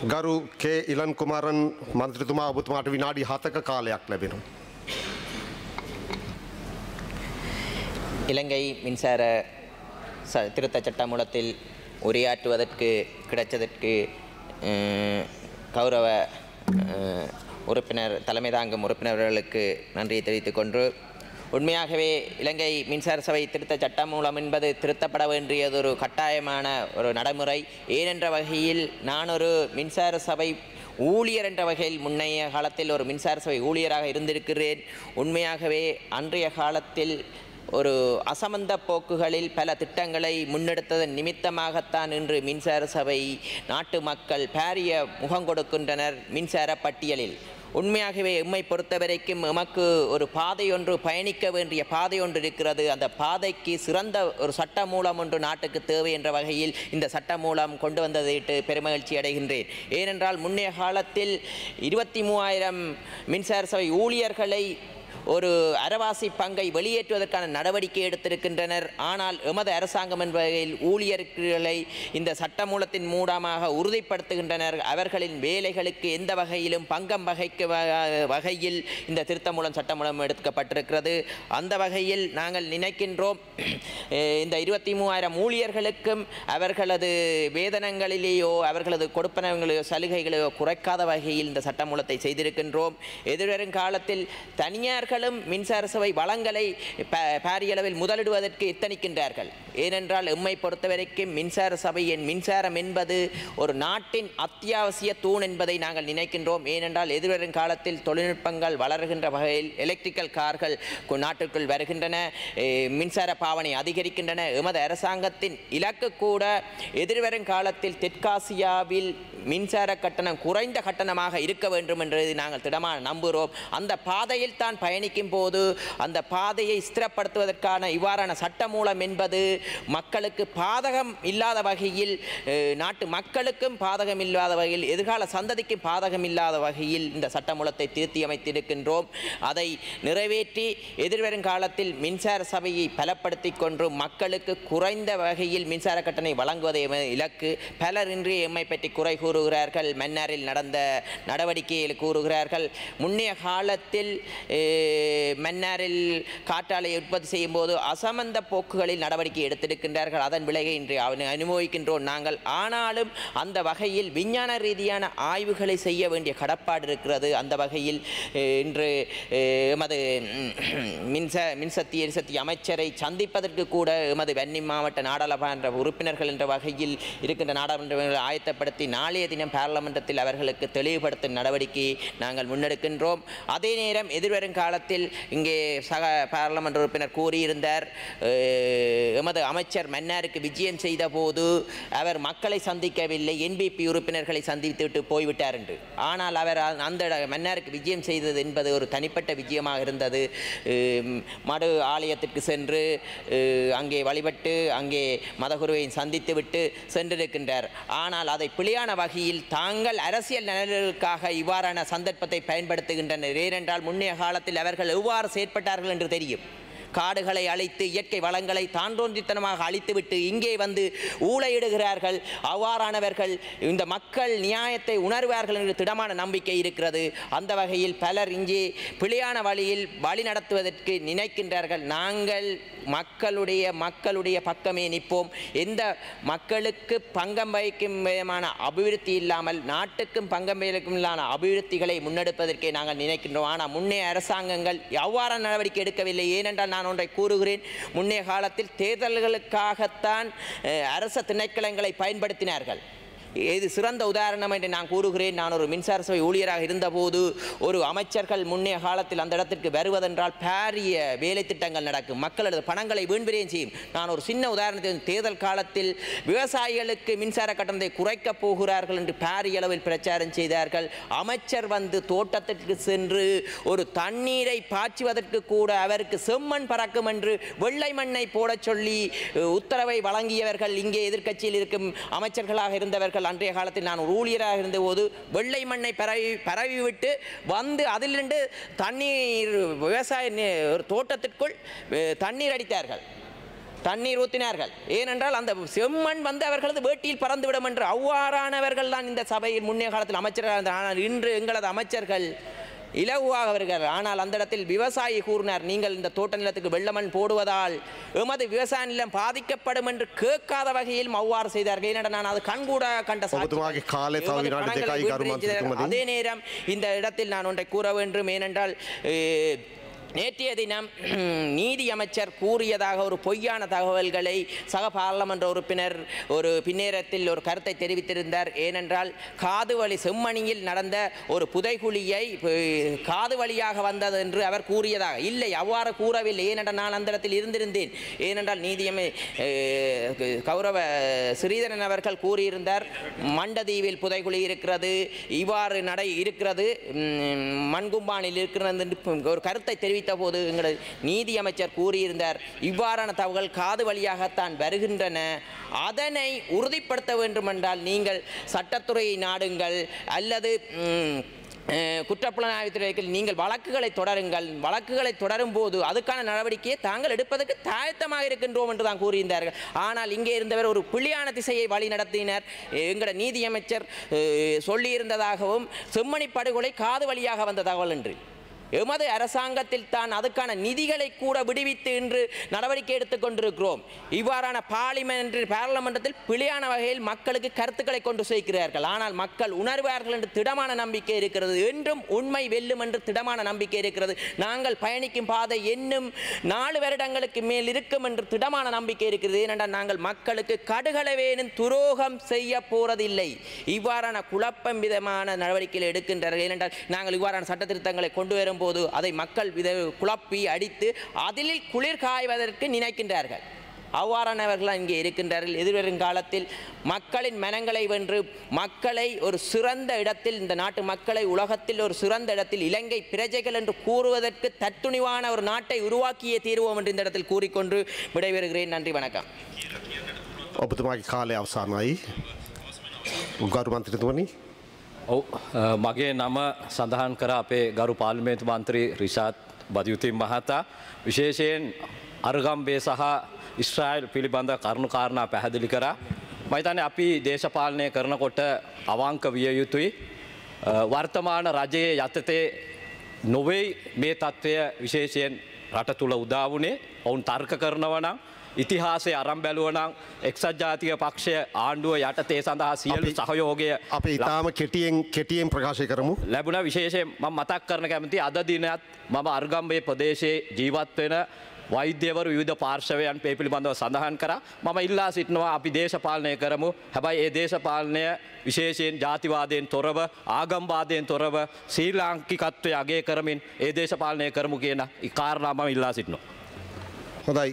ගරු කේ ඉලන් කුමාරන් මන්ත්‍රතුමා ඔබතුමාට විනාඩි 7ක කාලයක් ලැබෙනවා. இலங்கை மின்சார திருத்த சட்டமூலத்தில் உரையாற்றுவதற்கு கிடைச்சதற்கு கௌரவ உறுப்பினர் தலைமை தாங்கும் உறுப்பினர்களுக்கு நன்றியை தெரிவித்துக் கொண்டு உண்மையாகவே இலங்கை மின்சார சபை திருத்த சட்டமூலம் என்பது திருத்தப்பட வேண்டியதொரு கட்டாயமான ஒரு நடைமுறை. ஏனென்ற வகையில் நான் ஒரு மின்சார சபை ஊழியர் என்ற வகையில் முன்னைய காலத்தில் ஒரு மின்சார சபை ஊழியராக இருந்திருக்கிறேன். உண்மையாகவே அன்றைய காலத்தில் ஒரு அசமந்த போக்குகளில் பல திட்டங்களை முன்னெடுத்ததன் நிமித்தமாகத்தான் இன்று மின்சார சபை நாட்டு மக்கள் பாரிய முகம் கொடுக்கின்றனர் மின்சார பட்டியலில். உண்மையாகவே எம்மை பொறுத்தவரைக்கும் எமக்கு ஒரு பாதை ஒன்று பயணிக்க வேண்டிய பாதை ஒன்று இருக்கிறது. அந்த பாதைக்கு சிறந்த ஒரு சட்ட மூலம் ஒன்று நாட்டுக்கு தேவை என்ற வகையில் இந்த சட்ட மூலம் கொண்டு வந்ததையிட்டு பெருமகிழ்ச்சி அடைகின்றேன். ஏனென்றால் முன்னைய காலத்தில் 23,000 மின்சார சபை ஊழியர்களை ஒரு அரைவாசி பங்கை வெளியேற்றுவதற்கான நடவடிக்கை எடுத்திருக்கின்றனர். ஆனால் எமது அரசாங்கம் என்ற வகையில் ஊழியர்களை இந்த சட்டமூலத்தின் மூலமாக உறுதிப்படுத்துகின்றனர். அவர்களின் வேலைகளுக்கு எந்த வகையிலும் பங்கம் வகையில் இந்த திருத்த மூலம் சட்டமூலம் எடுக்கப்பட்டிருக்கிறது. அந்த வகையில் நாங்கள் நினைக்கின்றோம் இந்த 23,000 ஊழியர்களுக்கும் அவர்களது வேதனங்களிலேயோ அவர்களது கொடுப்பனங்களையோ சலுகைகளையோ குறைக்காத வகையில் இந்த சட்டமூலத்தை செய்திருக்கின்றோம். எதிர்வரும் காலத்தில் தனியார்கள் மின்சார சபை வளங்களை பாரியளவில் முதலிடுவதற்கு எத்தனிக்கின்றார்கள். ஏனென்றால் எம்மை பொறுத்தவரைக்கும் மின்சார சபையின் மின்சாரம் என்பது ஒரு நாட்டின் அத்தியாவசிய தூண் என்பதை நாங்கள் நினைக்கின்றோம். ஏனென்றால் எதிர்வரும் காலத்தில் தொழில்நுட்பங்கள் வளர்கின்ற வகையில் எலக்ட்ரிக்கல் கார்கள் நாட்டிற்குள் வருகின்றன, மின்சார பாவனை அதிகரிக்கின்றன. எமது அரசாங்கத்தின் இலக்கு கூட எதிர்வரும் காலத்தில் தெற்காசியாவில் மின்சார கட்டணம் குறைந்த கட்டணமாக இருக்க வேண்டும் என்று நாங்கள் திடமாக நம்புகிறோம். அந்த பாதையில் தான் பயணிக்கும் போது அந்த பாதையை ஸ்திரப்படுத்துவதற்கான இவ்வாறான சட்ட மூலம் என்பது மக்களுக்கு பாதகம் இல்லாத வகையில், நாட்டு மக்களுக்கும் பாதகம் இல்லாத வகையில், எதிர்கால சந்ததிக்கும் பாதகம் இல்லாத வகையில் இந்த சட்ட மூலத்தை திருத்தி அமைத்திருக்கின்றோம். அதை நிறைவேற்றி எதிர்வரும் காலத்தில் மின்சார சபையை பலப்படுத்தி கொண்டு மக்களுக்கு குறைந்த வகையில் மின்சார கட்டணை வழங்குவதை இலக்கு. பலர் இன்று எம்மை பற்றி குறை கூறுகிறார்கள், மன்னாரில் நடந்த நடவடிக்கையில் கூறுகிறார்கள். முன்னைய காலத்தில் மன்னாரில் காற்றாலை உற்பத்தி செய்யும் போது அசமந்த போக்குகளில் நடவடிக்கை எடுத்திருக்கின்றார்கள். அதன் விளைவை இன்று அனுபவிக்கின்றோம் நாங்கள். ஆனாலும் அந்த வகையில் விஞ்ஞான ரீதியான ஆய்வுகளை செய்ய வேண்டிய கடப்பாடு இருக்கிறது. அந்த வகையில் இன்று எமது மின்சக்தி எரிசக்தி அமைச்சரை சந்திப்பதற்கு கூட எமது வன்னி மாவட்ட நாடாளுமன்ற உறுப்பினர்கள் என்ற வகையில் இருக்கின்ற நாடாளுமன்ற ஆயத்தப்படுத்தி நாளைய தினம் பாராளுமன்றத்தில் அவர்களுக்கு தெளிவுபடுத்தும் நடவடிக்கையை நாங்கள் முன்னெடுக்கின்றோம். அதே நேரம் எதிர்வரும் காலத்தில் இங்கே சக பாராளுமன்ற உறுப்பினர் கூறியிருந்தார், எமது அமைச்சர் மன்னாருக்கு விஜயம் செய்த போது அவர் மக்களை சந்திக்கவில்லை, என்பிபி உறுப்பினர்களை சந்தித்துவிட்டு போய்விட்டார் என்று. ஆனால் அவர் அந்த மன்னாருக்கு விஜயம் செய்தது என்பது ஒரு தனிப்பட்ட விஜயமாக இருந்தது. மடு ஆலயத்திற்கு சென்று அங்கே வழிபட்டு அங்கே மதகுருவை சந்தித்துவிட்டு சென்றிருக்கின்றார். ஆனால் அதை பிழையான வகையில் தாங்கள் அரசியல் நலன்களுக்காக இவ்வாறான சந்தர்ப்பத்தை பயன்படுத்துகின்றனர். ஏனென்றால் முன்னைய காலத்தில் அவர்கள் எவ்வாறு செயற்பட்டார்கள் என்று தெரியும். காடுகளை அழித்து இயற்கை வளங்களை தாண்டோன்றித்தனமாக அழித்துவிட்டு இங்கே வந்து ஊழையிடுகிறார்கள். அவ்வாறானவர்கள் இந்த மக்கள் நியாயத்தை உணர்வார்கள் என்று திடமான நம்பிக்கை இருக்கிறது. அந்த வகையில் பலர் இங்கே பிழையான வழியில் வழி நடத்துவதற்கு நினைக்கின்றார்கள். நாங்கள் மக்களுடைய பக்கமே நிற்போம். எந்த மக்களுக்கு பங்கம் வகிக்கும் விதமான அபிவிருத்தி இல்லாமல் நாட்டுக்கும் பங்கம் வகிக்கும் இல்லாத அபிவிருத்திகளை முன்னெடுப்பதற்கே நாங்கள் நினைக்கின்றோம். ஆனால் முன்னைய அரசாங்கங்கள் எவ்வாறான நடவடிக்கை எடுக்கவில்லை. ஏனென்றால் நான் ஒன்றை கூறுகிறேன், முன்னைய காலத்தில் தேர்தல்களுக்காகத்தான் அரச திணைக்களங்களை பயன்படுத்தினார்கள். இது சிறந்த உதாரணம் என்று நான் கூறுகிறேன். நான் ஒரு மின்சார சபை ஊழியராக இருந்தபோது ஒரு அமைச்சர்கள் முன்னைய காலத்தில் அந்த இடத்திற்கு வருவதென்றால் பாரிய வேலை திட்டங்கள் நடக்கும், மக்களது பணங்களை வீண்விரயம் செய்யும். நான் ஒரு சின்ன உதாரணத்தை, தேர்தல் காலத்தில் விவசாயிகளுக்கு மின்சார கட்டணத்தை குறைக்கப் போகிறார்கள் என்று பாரிய அளவில் பிரச்சாரம் செய்தார்கள். அமைச்சர் வந்து தோட்டத்திற்கு சென்று ஒரு தண்ணீரை பாய்ச்சுவதற்கு கூட அவருக்கு செம்மண் பறக்கும் என்று வெள்ளை மண்ணை போட சொல்லி உத்தரவை வழங்கியவர்கள் இங்கே எதிர்க்கட்சியில் இருக்கும் அமைச்சர்களாக இருந்தவர்கள். அன்றைய காலத்தில் நான் ஒரு ஊழியராக இருந்தபோது வெள்ளை மண்ணை பரவிவிட்டு வந்து அதிலிருந்து தண்ணீர் விவசாய ஒரு தோட்டத்திற்குள் தண்ணீர் அடித்தார்கள். தண்ணீர் ஊற்றினார்கள். ஏனென்றால் அந்த செம்மண் வந்து அவர்களது வேட்டியில் பறந்துவிடும் என்று அவ்வாறானவர்கள் தான் இந்த சபையில் முன்னே காலத்தில் அமைச்சர்கள் இருந்தார். ஆனால் இன்று எங்களது அமைச்சர்கள் இலகுவாக வருகிறார். ஆனால் அந்த இடத்தில் விவசாயி கூறினார், நீங்கள் இந்த தோட்ட நிலத்துக்கு வெள்ளமண் போடுவதால் எமது விவசாய நிலம் பாதிக்கப்படும் என்று கேட்காத வகையில் அவ்வாறு செய்தார்கள். ஏனென்றால் நான் அது கண்கூட கண்ட அதே நேரம் இந்த இடத்தில் நான் ஒன்றை கூற வேண்டும். ஏனென்றால் நேற்றைய தினம் நீதி அமைச்சர் கூறியதாக ஒரு பொய்யான தகவல்களை சக பாராளுமன்ற உறுப்பினர் ஒரு பின்னேரத்தில் ஒரு கருத்தை தெரிவித்திருந்தார். ஏனென்றால் காதுவழி செம்மணியில் நடந்த ஒரு புதைகுழியை காது வழியாக வந்தது என்று அவர் கூறியதாக இல்லை, அவ்வாறு கூறவில்லை. ஏனென்றால் நான் அந்த இடத்தில் இருந்திருந்தேன். ஏனென்றால் நீதியமை கௌரவ ஸ்ரீதரன் அவர்கள் கூறியிருந்தார், மண்டதீவில் புதைகுழி இருக்கிறது, இவ்வாறு நடை இருக்கிறது, மண்கும்பானில் இருக்கிறது என்று ஒரு கருத்தை தெரிவித்த போது எங்களது நீதி அமைச்சர் கூறியிருந்தார், இவ்வாறான தகவல்கள் காது வழியாகத்தான் வருகின்றன, அதனை உறுதிப்படுத்த வேண்டுமென்றால் நீங்கள் சட்டத்துறையை நாடுங்கள் அல்லது குற்றப்புலனாய்வுத்துறையில் நீங்கள் வழக்குகளை தொடருங்கள், வழக்குகளை தொடரும் போது அதுக்கான நடவடிக்கையை தாங்கள் எடுப்பதற்கு தாயத்தமாக இருக்கின்றோம் என்று தான் கூறியிருந்தார்கள். ஆனால் இங்கே இருந்தவர் ஒரு புள்ளியான திசையை வழி நடத்தினர். எங்களோட நீதியமைச்சர் சொல்லியிருந்ததாகவும் செம்மணி படுகொலை காது வழியாக வந்த தகவல் என்று எமது அரசாங்கத்தில் தான் அதுக்கான நிதிகளை கூட விடுவித்து இன்று நடவடிக்கை எடுத்துக் கொண்டிருக்கிறோம். இவ்வாறான பாராளுமன்றத்தில் பிழையான வகையில் மக்களுக்கு கருத்துக்களை கொண்டு சேர்க்கிறார்கள். ஆனால் மக்கள் உணர்வார்கள் என்று திடமான நம்பிக்கை இருக்கிறது. என்றும் உண்மை வெல்லும் என்று திடமான நம்பிக்கை இருக்கிறது. நாங்கள் பயணிக்கும் பாதை இன்னும் 4 வருடங்களுக்கு மேல் இருக்கும் என்று திடமான நம்பிக்கை இருக்கிறது. ஏனென்றால் நாங்கள் மக்களுக்கு கடுகளவேனும் துரோகம் செய்ய போறதில்லை. இவ்வாறான குழப்பம் விதமான நடவடிக்கைகள் எடுக்கின்றார்கள். ஏனென்றால் நாங்கள் இவ்வாறான சட்ட திருத்தங்களை கொண்டு வரும் போது அதை மக்கள் குழப்பி அடித்து அதில் குளிர் காய்வதற்கு நினைக்கின்றார்கள். அவ்வாறானவர்கள் இங்கே இருக்கின்றார்கள். எதிர்வரும் காலத்தில் மக்களின் மனங்களை வென்று மக்களை ஒரு சிறந்த இடத்தில், இந்த நாட்டு மக்களை உலகத்தில் ஒரு சிறந்த இடத்தில் இலங்கை பிரஜைகள் என்று கூறுவதற்கு தத்துணிவான ஒரு நாட்டை உருவாக்கியே தீர்வோம் என்று இந்த இடத்தில் கூறிக்கொண்டு விடைபெறுகிறேன். நன்றி, வணக்கம். ඔබතුමාගේ කාලය අවසානයි. ගරු මන්ත්‍රීතුමනි. මගේ නම සඳහන් කර අපේ ගරු පාර්ලිමේන්තු මන්ත්‍රී රිෂාඩ් බදියුතින් මහතා විශේෂයෙන් අර්ගම්බේ සහ ඉස්රායිල් පිළිබඳ කරුණු කාරණා පැහැදිලි කරා. මම හිතන්නේ අපි දේශපාලනය කරනකොට අවංක විය යුතුයි. වර්තමාන රජයේ යටතේ නොවේ මේ තත්ත්වය විශේෂයෙන් රට තුල උදා වුණේ. ඔවුන් තර්ක කරනවා නම් ඉතිහාසය අරන් බැලුවා නම් එක්සත් ජාතික පක්ෂය ආණ්ඩුව යටතේ සඳහා සියලු සහයෝගය අපි ඊටාම කෙටියෙන් ප්‍රකාශ කරමු. ලැබුණා. විශේෂයෙන් මම මතක් කරන්න කැමතියි අද දිනයත් මම අර්ගම්බේ ප්‍රදේශයේ ජීවත් වෙන වෛද්‍යවරු විවිධ පාර්ශවයන් මේ පිළිබඳව සඳහන් කරා. මම ඉල්ලා සිටිනවා අපි දේශපාලනය කරමු. හැබැයි ඒ දේශපාලනය විශේෂයෙන් ජාතිවාදයෙන් තොරව, ආගම්වාදයෙන් තොරව ශ්‍රී ලාංකිකත්වයේ අගය කරමින් ඒ දේශපාලනය කරමු කියන කාරණා මම ඉල්ලා සිටිනවා. හොඳයි.